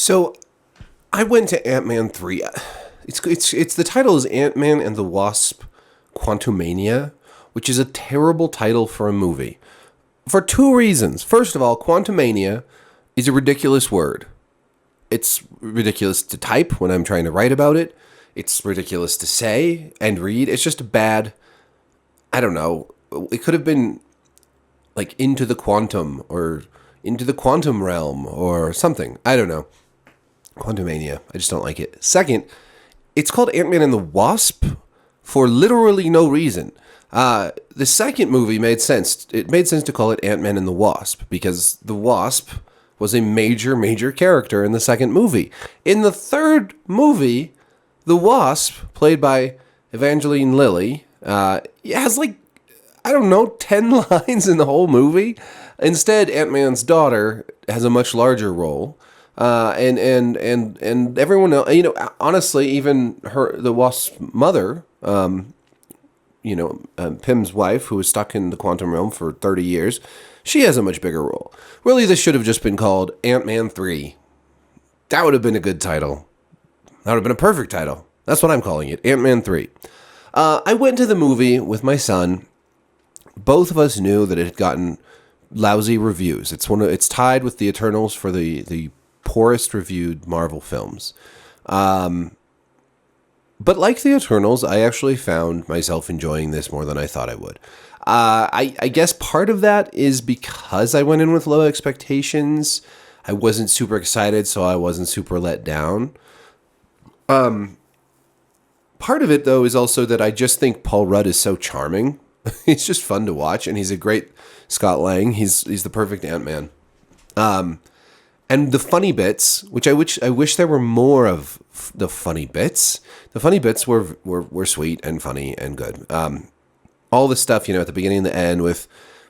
So I went to Ant-Man 3. It's the title is Ant-Man and the Wasp: Quantumania, which is a terrible title for a movie. For two reasons. First of all, Quantumania is a ridiculous word. It's ridiculous to type when I'm trying to write about it. It's ridiculous to say and read. It's just a bad, I don't know. It could have been like into the quantum or into the quantum realm or something. I don't know. Quantumania. I just don't like it. Second, it's called Ant-Man and the Wasp for literally no reason. The second movie made sense. It made sense to call it Ant-Man and the Wasp because the Wasp was a major character in the second movie. In the third movie, the Wasp, played by Evangeline Lilly, has like, I don't know, 10 lines in the whole movie. Instead, Ant-Man's daughter has a much larger role. And everyone else, honestly, even the Wasp's mother, Pym's wife, who was stuck in the quantum realm for 30 years, she has a much bigger role. Really, this should have just been called Ant-Man 3. That would have been a good title. That would have been a perfect title. That's what I'm calling it, Ant-Man 3. I went to the movie with my son. Both of us knew that it had gotten lousy reviews. It's tied with the Eternals for the poorest reviewed Marvel films. But like the Eternals, I actually found myself enjoying this more than I thought I would. I guess part of that is because I went in with low expectations. I wasn't super excited, so I wasn't super let down. Part of it, though, is also that I just think Paul Rudd is so charming. He's just fun to watch, and he's a great Scott Lang. He's the perfect Ant-Man. And the funny bits, which I wish there were more of the funny bits. The funny bits were sweet and funny and good. All the stuff, at the beginning and the end with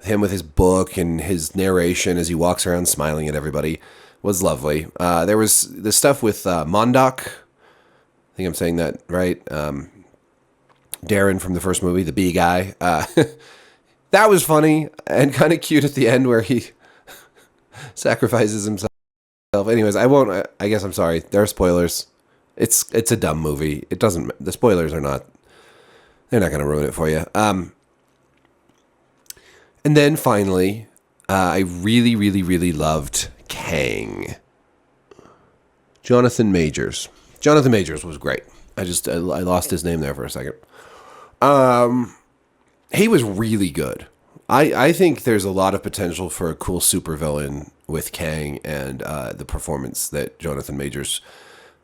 him with his book and his narration as he walks around smiling at everybody was lovely. There was the stuff with Mondok. I think I'm saying that right. Darren from the first movie, the bee guy. That was funny and kind of cute at the end where he sacrifices himself. Anyways, I guess I'm sorry. There are spoilers. It's a dumb movie. The spoilers are not, they're not going to ruin it for you. And then finally, I really loved Kang. Jonathan Majors. Jonathan Majors was great. I lost his name there for a second. He was really good. I think there's a lot of potential for a cool supervillain with Kang, and the performance that Jonathan Majors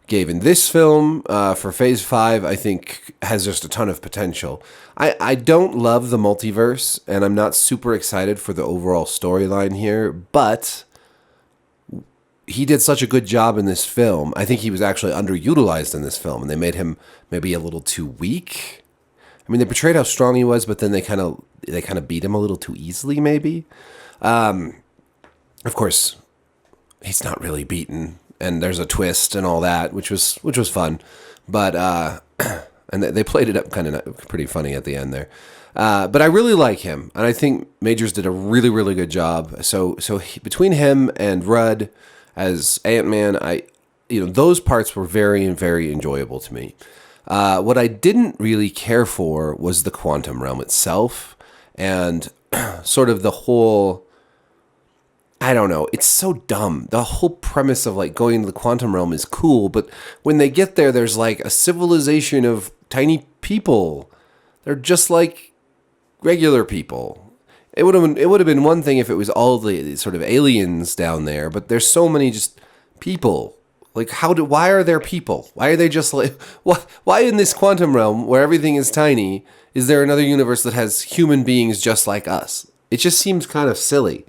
gave in this film for Phase 5, I think, has just a ton of potential. I don't love the multiverse, and I'm not super excited for the overall storyline here, but he did such a good job in this film. I think he was actually underutilized in this film, and they made him maybe a little too weak. I mean, they portrayed how strong he was, but then they kind of beat him a little too easily, maybe. Of course, he's not really beaten, and there's a twist and all that, which was fun. But and they played it up kind of pretty funny at the end there. But I really like him, and I think Majors did a really good job. So between him and Rudd as Ant-Man, those parts were very enjoyable to me. What I didn't really care for was the quantum realm itself, and sort of the whole, I don't know, it's so dumb. The whole premise of like going to the quantum realm is cool, but when they get there, there's like a civilization of tiny people. They're just like regular people. It would have been one thing if it was all the sort of aliens down there, but there's so many just people. Like, why are there people? Why are they just like, why in this quantum realm where everything is tiny, is there another universe that has human beings just like us? It just seems kind of silly.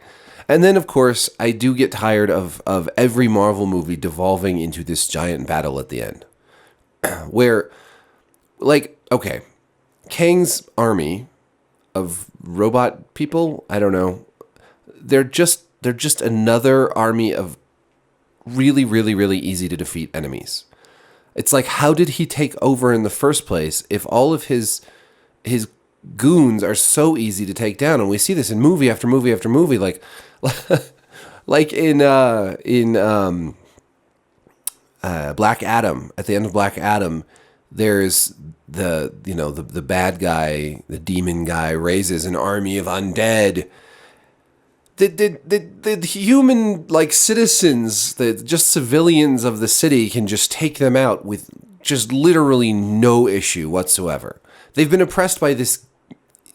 And then, of course, I do get tired of every Marvel movie devolving into this giant battle at the end. Where, like, okay, Kang's army of robot people, I don't know, they're just another army of really easy to defeat enemies. It's like, how did he take over in the first place if all of his goons are so easy to take down? And we see this in movie after movie after movie, like in Black Adam. At the end of Black Adam, there's the bad guy, the demon guy, raises an army of undead. The human like citizens, just civilians of the city can just take them out with just literally no issue whatsoever. They've been oppressed by this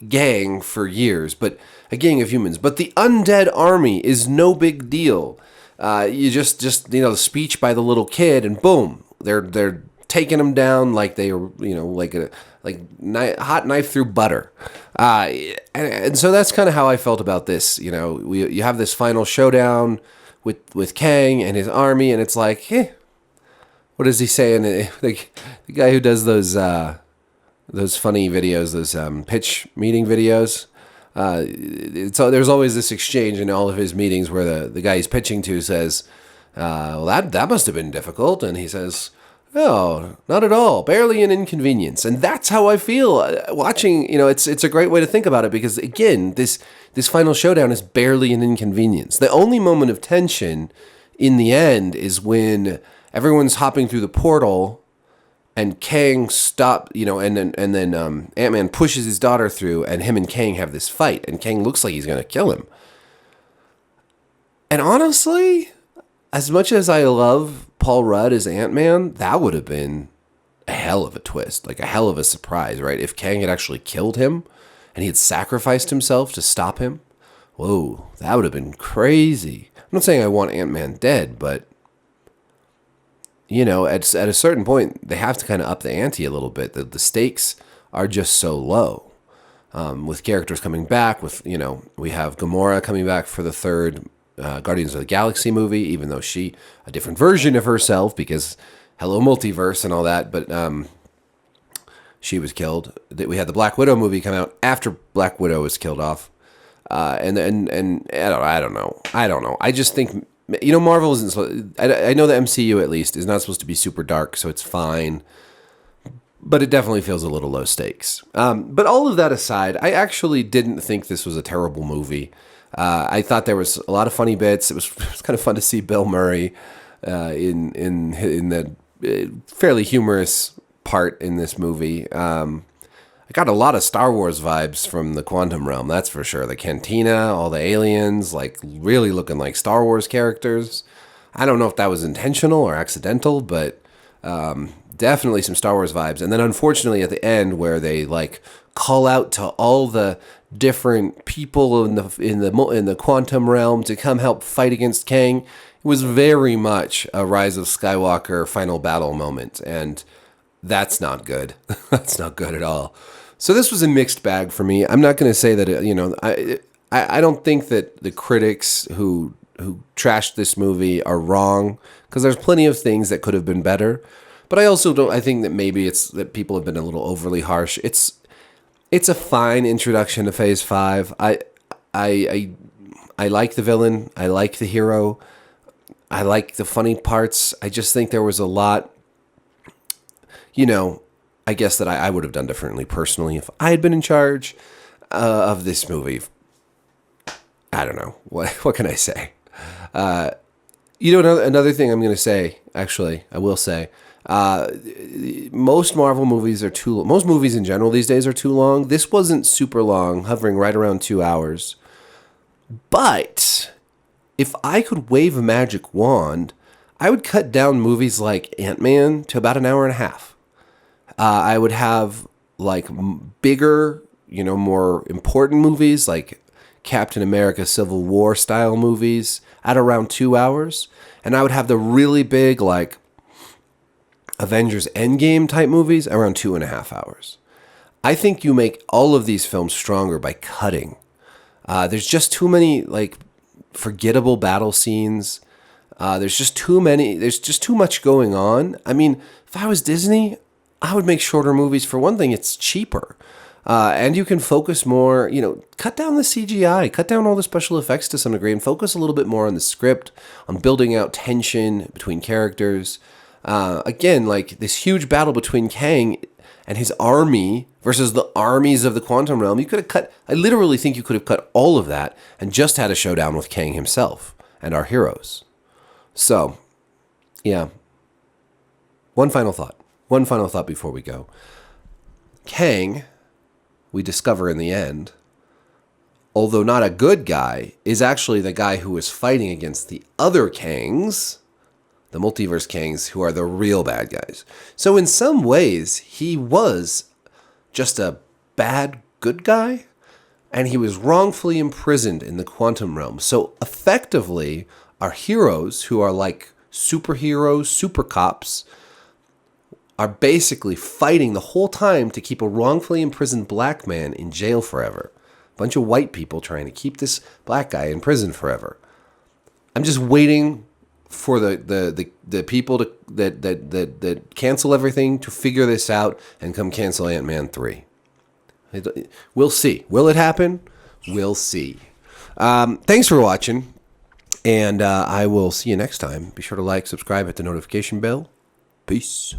gang for years, but a gang of humans. But the undead army is no big deal. You just the speech by the little kid, and boom, they're taking them down like they were hot knife through butter. And so that's kind of how I felt about this. You have this final showdown with Kang and his army, and it's like, what is he saying? The guy who does those funny videos, those pitch meeting videos. There's always this exchange in all of his meetings where the guy he's pitching to says, well, that must have been difficult. And he says, oh, not at all. Barely an inconvenience. And that's how I feel watching. It's a great way to think about it because, again, this final showdown is barely an inconvenience. The only moment of tension in the end is when everyone's hopping through the portal and Kang and then Ant-Man pushes his daughter through, and him and Kang have this fight, and Kang looks like he's going to kill him. And honestly, as much as I love Paul Rudd as Ant-Man, that would have been a hell of a twist, like a hell of a surprise, right? If Kang had actually killed him and he had sacrificed himself to stop him, whoa, that would have been crazy. I'm not saying I want Ant-Man dead, but at a certain point, they have to kind of up the ante a little bit. The stakes are just so low. With characters coming back, we have Gamora coming back for the third Guardians of the Galaxy movie, even though a different version of herself, because hello multiverse and all that, but she was killed. We had the Black Widow movie come out after Black Widow was killed off. And I don't know. I just think, Marvel isn't. I know the MCU at least is not supposed to be super dark, so it's fine. But it definitely feels a little low stakes. But all of that aside, I actually didn't think this was a terrible movie. I thought there was a lot of funny bits. It was kind of fun to see Bill Murray in the fairly humorous part in this movie. I got a lot of Star Wars vibes from the Quantum Realm, that's for sure. The cantina, all the aliens, like really looking like Star Wars characters. I don't know if that was intentional or accidental, but definitely some Star Wars vibes. And then unfortunately at the end where they like call out to all the different people in the Quantum Realm to come help fight against Kang, it was very much a Rise of Skywalker final battle moment, and that's not good. That's not good at all. So this was a mixed bag for me. I'm not going to say that I don't think that the critics who trashed this movie are wrong, because there's plenty of things that could have been better. But I also don't. I think that maybe it's that people have been a little overly harsh. It's a fine introduction to Phase 5. I like the villain. I like the hero. I like the funny parts. I just think there was a lot, I guess that I would have done differently personally if I had been in charge of this movie. I don't know. What can I say? Another thing I'm going to say, actually, I will say, most Marvel movies are most movies in general these days are too long. This wasn't super long, hovering right around 2 hours. But if I could wave a magic wand, I would cut down movies like Ant-Man to about an hour and a half. I would have like bigger, more important movies like Captain America Civil War style movies at around 2 hours. And I would have the really big like Avengers Endgame type movies around 2.5 hours. I think you make all of these films stronger by cutting. There's just too many like forgettable battle scenes. There's just too much going on. I mean, if I was Disney, I would make shorter movies. For one thing, it's cheaper. And you can focus more, cut down the CGI, cut down all the special effects to some degree, and focus a little bit more on the script, on building out tension between characters. Again, like this huge battle between Kang and his army versus the armies of the Quantum Realm. I literally think you could have cut all of that and just had a showdown with Kang himself and our heroes. So, yeah. One final thought. One final thought before we go. Kang, we discover in the end, although not a good guy, is actually the guy who is fighting against the other Kangs, the multiverse Kangs, who are the real bad guys. So in some ways, he was just a bad good guy, and he was wrongfully imprisoned in the quantum realm. So effectively, our heroes, who are like superheroes, super cops, are basically fighting the whole time to keep a wrongfully imprisoned black man in jail forever. A bunch of white people trying to keep this black guy in prison forever. I'm just waiting for the people that cancel everything to figure this out and come cancel Ant-Man 3. We'll see. Will it happen? We'll see. Thanks for watching, and I will see you next time. Be sure to like, subscribe, hit the notification bell. Peace.